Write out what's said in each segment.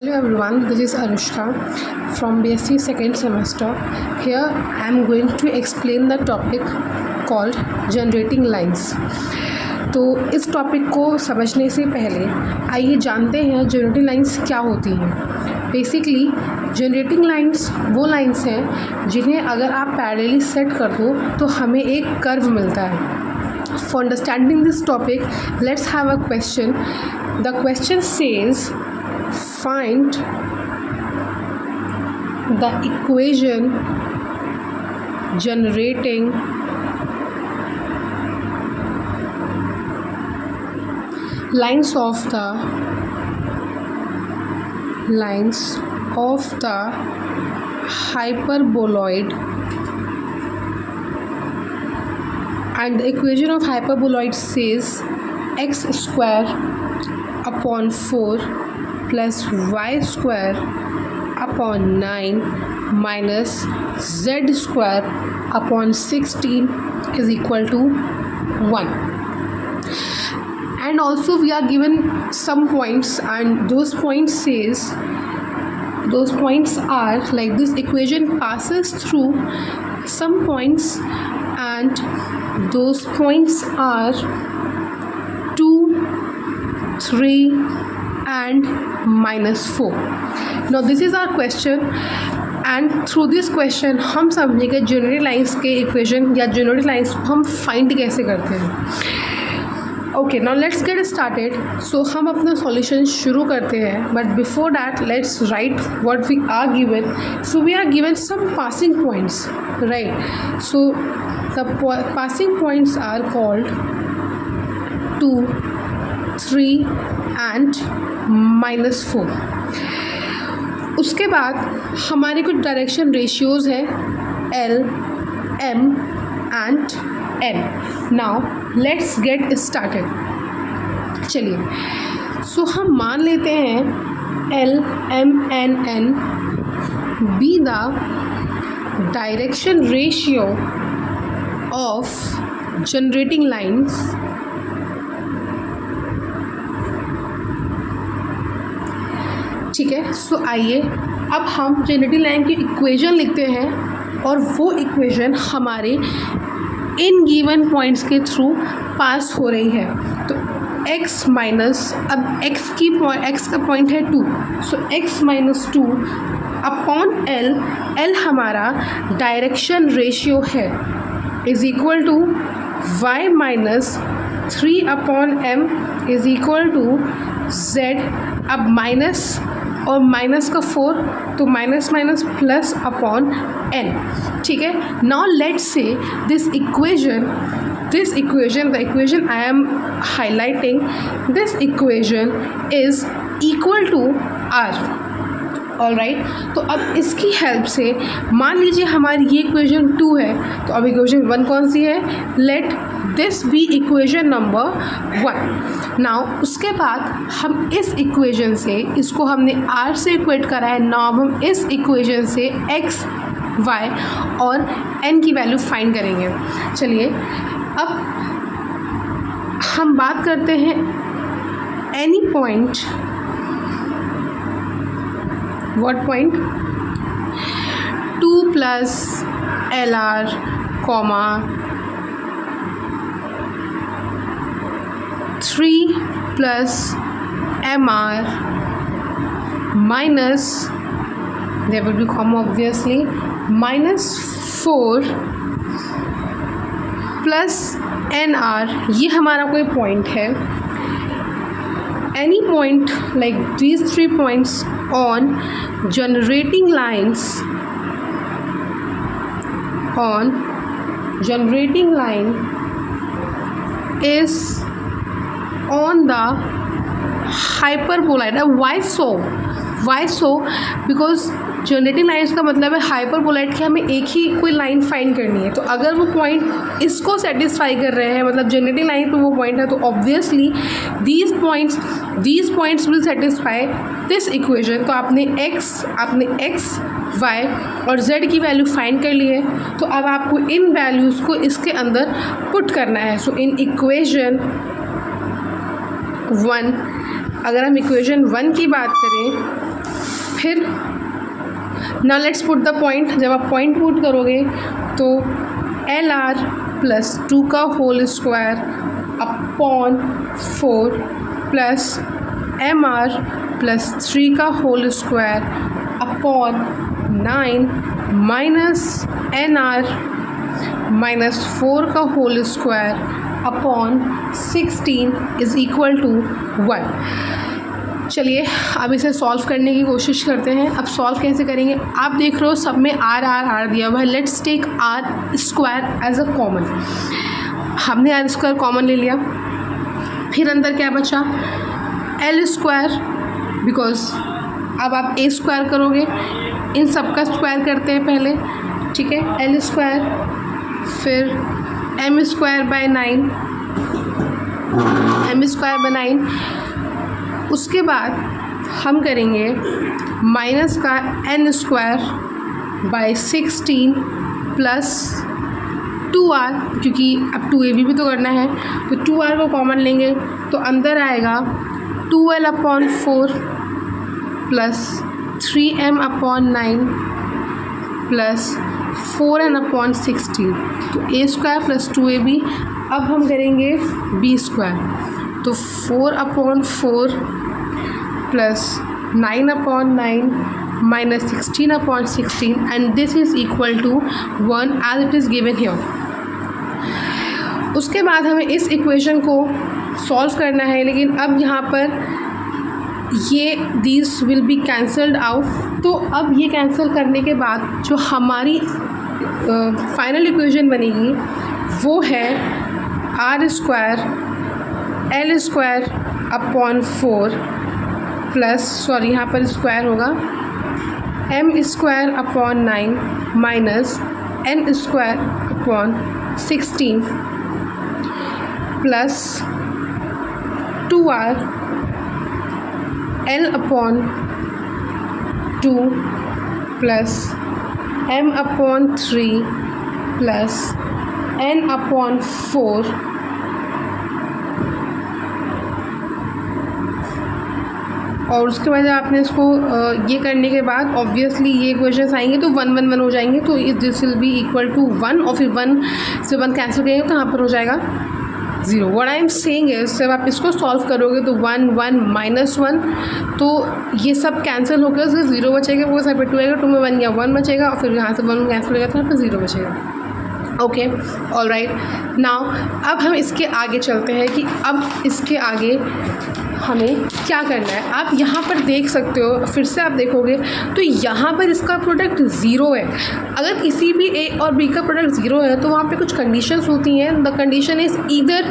Hello everyone, this is Anushka from BSc second semester. Here I am going to explain the topic called generating lines. तो इस topic को समझने से पहले आइए जानते हैं जनरेटिंग लाइंस क्या होती हैं। बेसिकली जनरेटिंग लाइंस वो लाइंस हैं जिन्हें अगर आप पैरेलली सेट कर दो तो हमें एक कर्व मिलता है। For understanding this topic, let's have a question. The question says, find the equation generating lines of the hyperboloid, and the equation of hyperboloid says x square upon 4 plus y square upon 9 minus z square upon 16 is equal to 1. And also we are given some points, and those points are like this: equation passes through some points and those points are 2, 3 and -4. Now this is our question, and through this question हम समझेंगे generating lines के equation या generating lines को हम find कैसे करते हैं। Okay, now let's get started. So हम अपना सॉल्यूशन शुरू करते हैं, but before that let's write what we are given. So we are given some passing points, right? So the passing points are called 2, 3 and -4। उसके बाद हमारे कुछ direction ratios हैं L, M and N। Now let's get started. चलिए, सो हम मान लेते हैं L, M, N, N be the direction ratio of generating lines ठीक है। सो आइए अब हम जनरेटिंग लाइन की इक्वेशन लिखते हैं, और वो इक्वेशन हमारे इन गिवन पॉइंट्स के थ्रू पास हो रही है। तो x माइनस, अब x का पॉइंट है 2, so x minus 2 upon L हमारा डायरेक्शन रेशियो है, is equal to y minus 3 upon m is equal to z। अब माइनस और माइनस का 4, तो minus minus plus upon n, ठीक है। Now let's say this equation the equation I am highlighting, this equation is equal to r। Alright, तो अब इसकी help से मान लीजिए हमारी ये इक्वेशन 2 है, तो अब इक्वेशन 1 कौन सी है? Let this be equation number 1। Now उसके बाद हम इस इक्वेशन से, इसको हमने r से इक्वेट करा है, नाउ हम इस इक्वेशन से x, y और n की वैल्यू फाइंड करेंगे। चलिए, अब हम बात करते हैं any point, what point? 2 plus LR, comma 3 plus MR minus, there will be comma obviously, -4 plus NR। ये हमारा कोई पॉइंट है। Any point like these 3 points on generating line is on the hyperboloid। Why so? Because generating lines का मतलब है hyperboloid कि हमें एक ही कोई लाइन फाइंड करनी है। तो अगर वो पॉइंट इसको सेटिस्फाई कर रहे हैं, मतलब जनरेटिंग लाइन पे वो पॉइंट है, तो obviously these points will satisfy this equation. तो आपने x, y और z की वैल्यू फाइंड कर ली है, तो अब आपको इन वैल्यूज़ को इसके अंदर पुट करना है। सो इन इक्वेशन 1, अगर हम इक्वेशन 1 की बात करें फिर now let's put the point, जब आप पॉइंट पुट करोगे तो एल आर प्लस 2 का whole square upon 4 plus m r plus 3 का whole square upon 9 minus n r minus 4 का whole square upon 16 is equal to 1। चलिए अब इसे सॉल्व करने की कोशिश करते हैं। अब सॉल्व कैसे करेंगे, आप देख रहे हो सब में आर आर आर दिया हुआ है। Let's take r square as a common. हमने आर स्क्वायर कॉमन ले लिया, फिर अंदर क्या बचा, एल स्क्वायर, बिकॉज अब आप ए स्क्वायर करोगे, इन सब का स्क्वायर करते हैं पहले, ठीक है, एल स्क्वायर, फिर m square by 9, m square by 9। उसके बाद हम करेंगे माइनस का N square by 16 plus 2r, क्योंकि अब 2ab भी तो करना है, तो 2r को कॉमन लेंगे तो अंदर आएगा 2l upon 4 plus 3m upon 9 plus 4n upon 16, तो a स्क्वायर प्लस 2ab। अब हम करेंगे b स्क्वायर, तो 4 upon 4 plus 9 upon 9 minus 16 upon 16 and this is equal to 1 as it is given here. उसके बाद हमें इस इक्वेशन को सॉल्व करना है, लेकिन अब यहाँ पर ये these will be cancelled out. तो अब ये कैंसिल करने के बाद जो हमारी फाइनल इक्वेशन बनेगी वो है r square l square upon 4 plus, sorry यहाँ पर स्क्वायर होगा, m square upon 9 minus N square upon 16 plus 2r l upon 2 plus m upon 3 plus n upon 4 और उसके बाद आपने इसको ये करने के बाद ऑब्वियसली ये इक्वेशंस आएंगे तो 1 1 1 हो जाएंगे, तो this will be equal to 1 और फिर 1 से 1 कैंसिल करेंगे तो यहाँ पर हो जाएगा 0। What I am saying is जब आप इसको सॉल्व करोगे तो 1 1 माइनस 1, तो ये सब कैंसिल होकर उसका 0 बचेगा, वो साइड पर 2 आएगा, 2 में 1 या 1 बचेगा और फिर यहाँ से 1 कैंसिल होगा तो यहाँ पर 0 बचेगा। Okay, all right. नाउ अब हम इसके आगे चलते हैं कि अब इसके आगे हमें क्या करना है। आप यहाँ पर देख सकते हो, फिर से आप देखोगे तो यहाँ पर इसका प्रोडक्ट 0 है। अगर किसी भी ए और बी का प्रोडक्ट 0 है तो वहाँ पे कुछ कंडीशंस होती हैं। The condition is either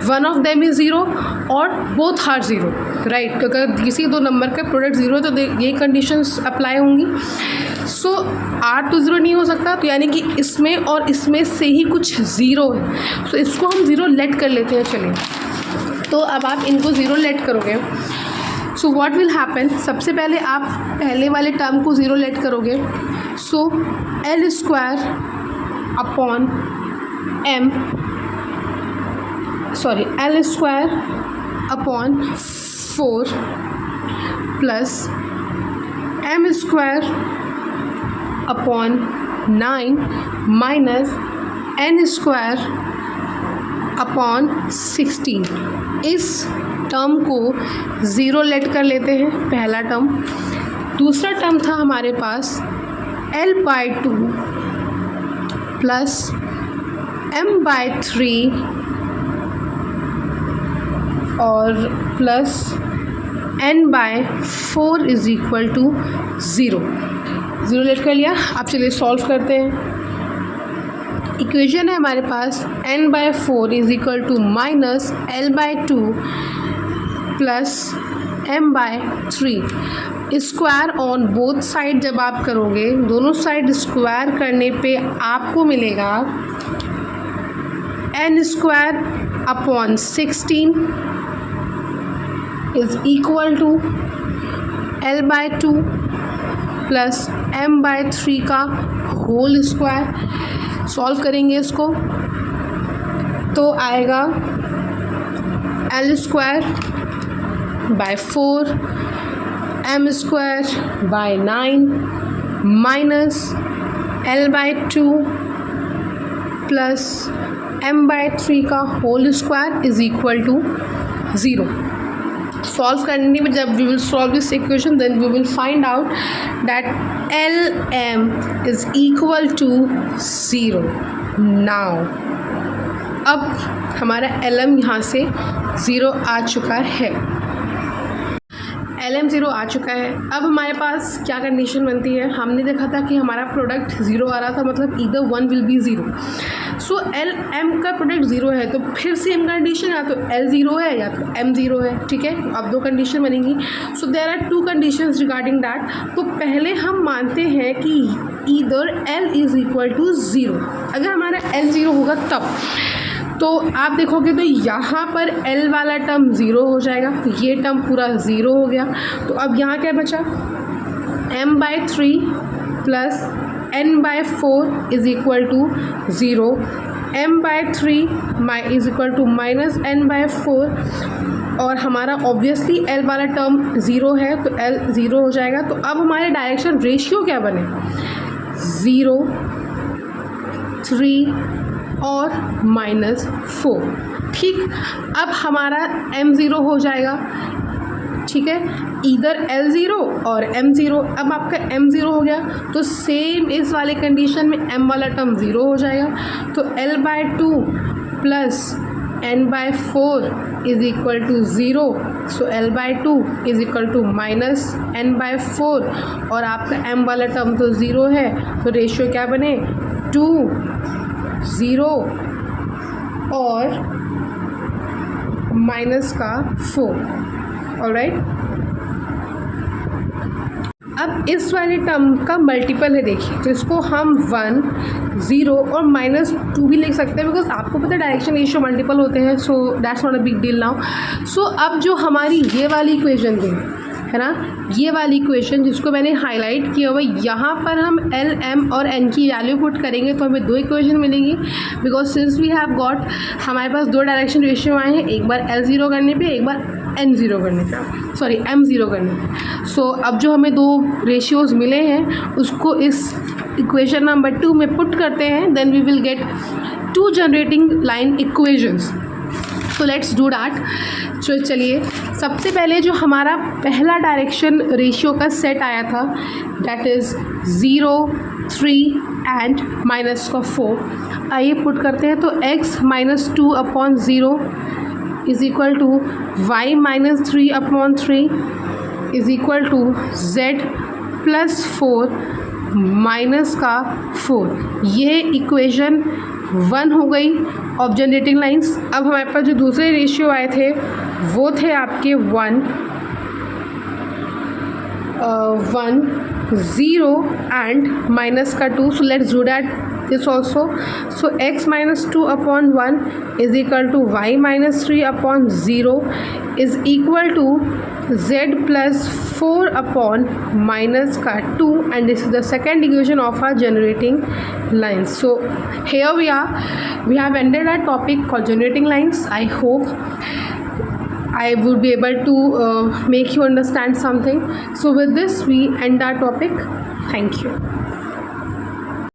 one of them is 0 और बोथ आर 0, राइट। तो अगर किसी दो नंबर का प्रोडक्ट 0 है तो ये कंडीशंस अप्लाई होंगी। सो आर तो 0 नहीं हो सकता, तो यानी कि इसमें और इसमें से ही कुछ 0 है, सो इसको हम 0 लेट कर लेते हैं। चलिए, तो अब आप इनको 0 लेट करोगे, सो व्हाट विल हैपन, सबसे पहले आप पहले वाले टर्म को 0 लेट करोगे, so L square upon M, sorry L square upon 4 plus M square upon 9 minus N square upon 16। इस टर्म को 0 लेट कर लेते हैं, पहला टर्म। दूसरा टर्म था हमारे पास l by 2 plus m by 3 और plus n by 4 is equal to 0। 0 let कर लिया। अब चलिए सॉल्व करते हैं। इक्वेशन है हमारे पास n by 4 is equal to minus l by 2 plus m by 3। Square on both side जब आप करोगे, दोनों साइड स्क्वायर करने पे आपको मिलेगा n square upon 16 is equal to l by 2 plus m by 3 का होल स्क्वायर। सॉल्व करेंगे इसको तो आएगा l square by 4 m square by 9 minus l by 2 plus m by 3 का whole square is equal to 0. Solve करने में जब we will solve this equation then we will find out that LM is equal to 0. Now अब हमारा LM यहाँ से 0 आ चुका है. LM 0 आ चुका है. अब हमारे पास क्या कंडीशन बनती है, हमने देखा था कि हमारा प्रोडक्ट 0 आ रहा था, मतलब either one will be 0. So LM का प्रोडक्ट 0 है तो फिर सेम कंडीशन, या तो L 0 है या तो M 0 है. ठीक है, अब दो कंडीशन बनेंगी. So there are two conditions regarding that. तो पहले हम मानते हैं कि either L is equal to 0. अगर हमारा L 0 होगा तब तो आप देखोगे तो यहाँ पर L वाला टर्म 0 हो जाएगा, ये टर्म पूरा 0 हो गया. तो अब यहाँ क्या बचा, m by 3 plus n by 4 is equal to 0. m by 3 is equal to minus n by 4 और हमारा ऑब्वियसली L वाला टर्म 0 है तो L 0 हो जाएगा. तो अब हमारे डायरेक्शन रेशियो क्या बने, 0, 3 और -4. ठीक, अब हमारा m 0 हो जाएगा. ठीक है, इधर L 0 और m 0. अब आपका m 0 हो गया तो सेम इस वाले कंडीशन में m वाला टर्म 0 हो जाएगा. तो L by 2 plus n by 4 is equal to 0. So L by 2 is equal to minus n by 4 और आपका m वाला टर्म तो 0 है तो रेशियो क्या बने, 2, 0 और माइनस का 4. ऑलराइट, अब इस वाले टर्म का मल्टीपल है देखिए, तो इसको हम 1, 0 और -2 भी लिख सकते हैं, बिकॉज आपको पता है डायरेक्शन रेशियो मल्टीपल होते हैं. So that's not a big deal now. So अब जो हमारी ये वाली इक्वेशन थी है ना, ये वाली इक्वेशन जिसको मैंने हाईलाइट किया हुआ, यहाँ पर हम L, M और N की वैल्यू पुट करेंगे तो हमें दो इक्वेशन मिलेंगी. Because since we have got, हमारे पास दो डायरेक्शन रेशियो आए हैं, एक बार L 0 करने पे, एक बार N 0 करने पे, सॉरी M 0 करने पे. सो अब जो हमें दो रेशियोज़ मिले हैं उसको इस इक्वेशन नंबर 2 में पुट करते हैं, then we will get 2 generating line equations. So let's do that. तो चलिए, सबसे पहले जो हमारा पहला डायरेक्शन रेशियो का सेट आया था दैट इज़ 0, 3 एंड माइनस का 4. आइए पुट करते हैं. तो x -2 upon 0 is equal to y -3 upon 3 is equal to z plus 4 minus का 4. ये इक्वेशन 1 हो गई ऑफ जनरेटिंग लाइंस. अब हमारे पास जो दूसरे रेशियो आए थे वो थे आपके 1, 0 एंड माइनस का 2. So let's do that this also. So x -2 upon 1 is equal to y -3 upon 0 is equal to z plus 4 upon minus का 2, and this is the second equation of our generating lines. So here we have ended our topic called generating lines. I hope I would be able to make you understand something. So with this we end our topic. Thank you.